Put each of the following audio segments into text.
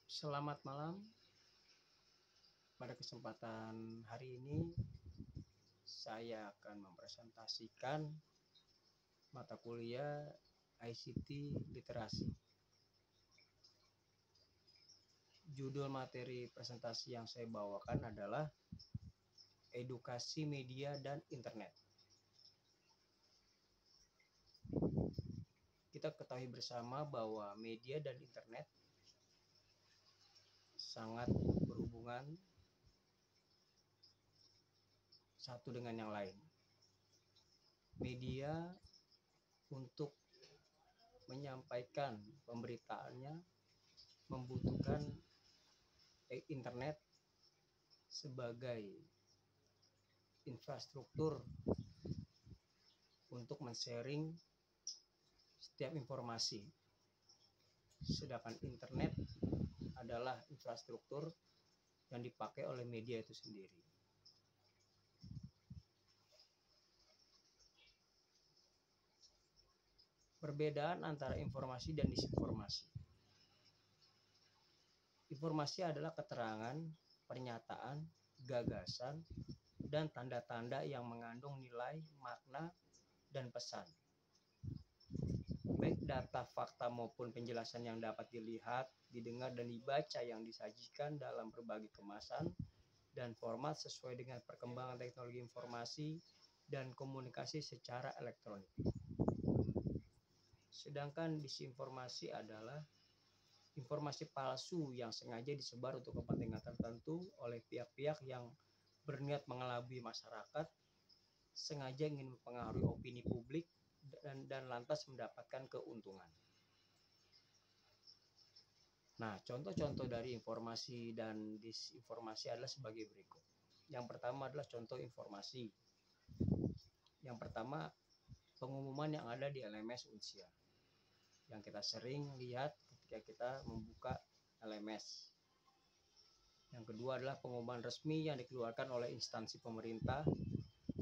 Selamat malam. Pada kesempatan hari ini, saya akan mempresentasikan mata kuliah ICT Literasi. Judul materi presentasi yang saya bawakan adalah Edukasi Media dan Internet. Kita ketahui bersama bahwa media dan internet sangat berhubungan satu dengan yang lain. Media untuk menyampaikan pemberitaannya membutuhkan internet sebagai infrastruktur untuk men-sharing setiap informasi. Sedangkan internet adalah infrastruktur yang dipakai oleh media itu sendiri. Perbedaan antara informasi dan disinformasi. Informasi adalah keterangan, pernyataan, gagasan, dan tanda-tanda yang mengandung nilai, makna, dan pesan. Baik data, fakta, maupun penjelasan yang dapat dilihat, didengar, dan dibaca yang disajikan dalam berbagai kemasan dan format sesuai dengan perkembangan teknologi informasi dan komunikasi secara elektronik. Sedangkan disinformasi adalah informasi palsu yang sengaja disebar untuk kepentingan tertentu oleh pihak-pihak yang berniat mengelabui masyarakat, sengaja ingin mempengaruhi opini publik, dan lantas mendapatkan keuntungan. Nah, contoh-contoh dari informasi dan disinformasi adalah sebagai berikut. Yang pertama adalah contoh informasi. Yang pertama, pengumuman yang ada di LMS Unsia, yang kita sering lihat ketika kita membuka LMS. Yang kedua adalah pengumuman resmi yang dikeluarkan oleh instansi pemerintah,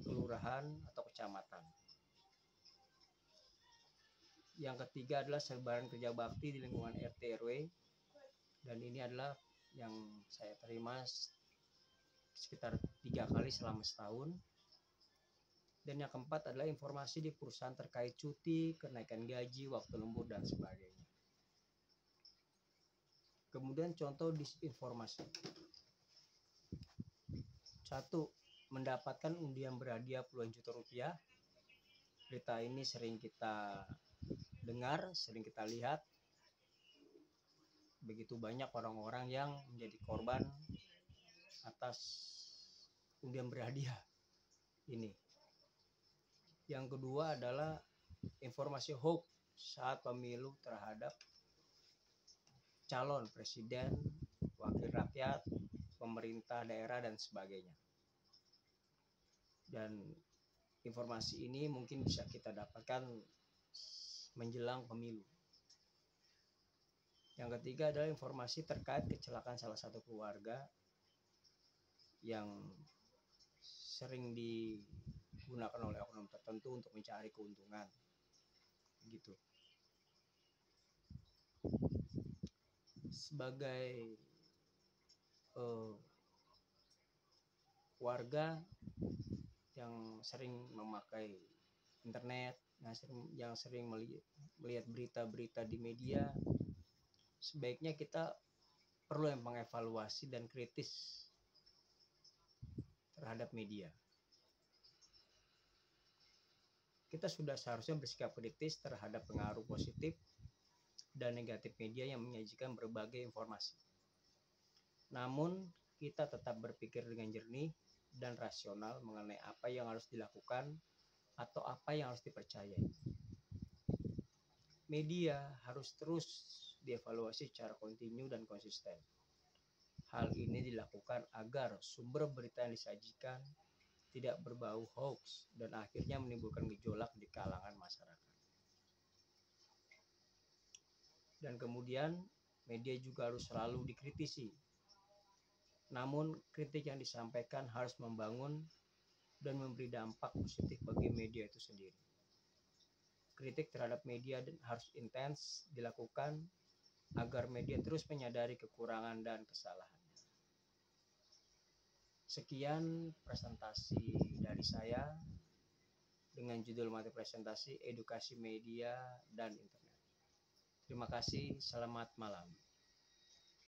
kelurahan, atau kecamatan. Yang ketiga adalah sebaran kerja bakti di lingkungan RT RW, dan ini adalah yang saya terima sekitar 3 kali selama setahun. Dan yang keempat adalah informasi di perusahaan terkait cuti, kenaikan gaji, waktu lembur, dan sebagainya. Kemudian contoh disinformasi. 1. Mendapatkan undian berhadiah puluhan juta rupiah. Berita ini sering kita dengar, sering kita lihat. Begitu banyak orang-orang yang menjadi korban atas undian berhadiah ini. Yang kedua adalah informasi hoax saat pemilu terhadap calon presiden, wakil rakyat, pemerintah daerah, dan sebagainya. Dan informasi ini mungkin bisa kita dapatkan menjelang pemilu. Yang ketiga adalah informasi terkait kecelakaan salah satu keluarga yang sering digunakan oleh oknum tertentu untuk mencari keuntungan. Gitu. Sebagai warga yang sering memakai internet, yang sering melihat berita-berita di media, sebaiknya kita perlu mengevaluasi dan kritis terhadap media. Kita sudah seharusnya bersikap kritis terhadap pengaruh positif dan negatif media yang menyajikan berbagai informasi. Namun, kita tetap berpikir dengan jernih dan rasional mengenai apa yang harus dilakukan atau apa yang harus dipercayai. Media harus terus dievaluasi secara kontinu dan konsisten. Hal ini dilakukan agar sumber berita yang disajikan tidak berbau hoax dan akhirnya menimbulkan gejolak di kalangan masyarakat. Dan kemudian media juga harus selalu dikritisi. Namun kritik yang disampaikan harus membangun dan memberi dampak positif bagi media itu sendiri. Kritik terhadap media harus intens dilakukan agar media terus menyadari kekurangan dan kesalahannya. Sekian presentasi dari saya dengan judul materi presentasi edukasi media dan internet. Terima kasih, selamat malam.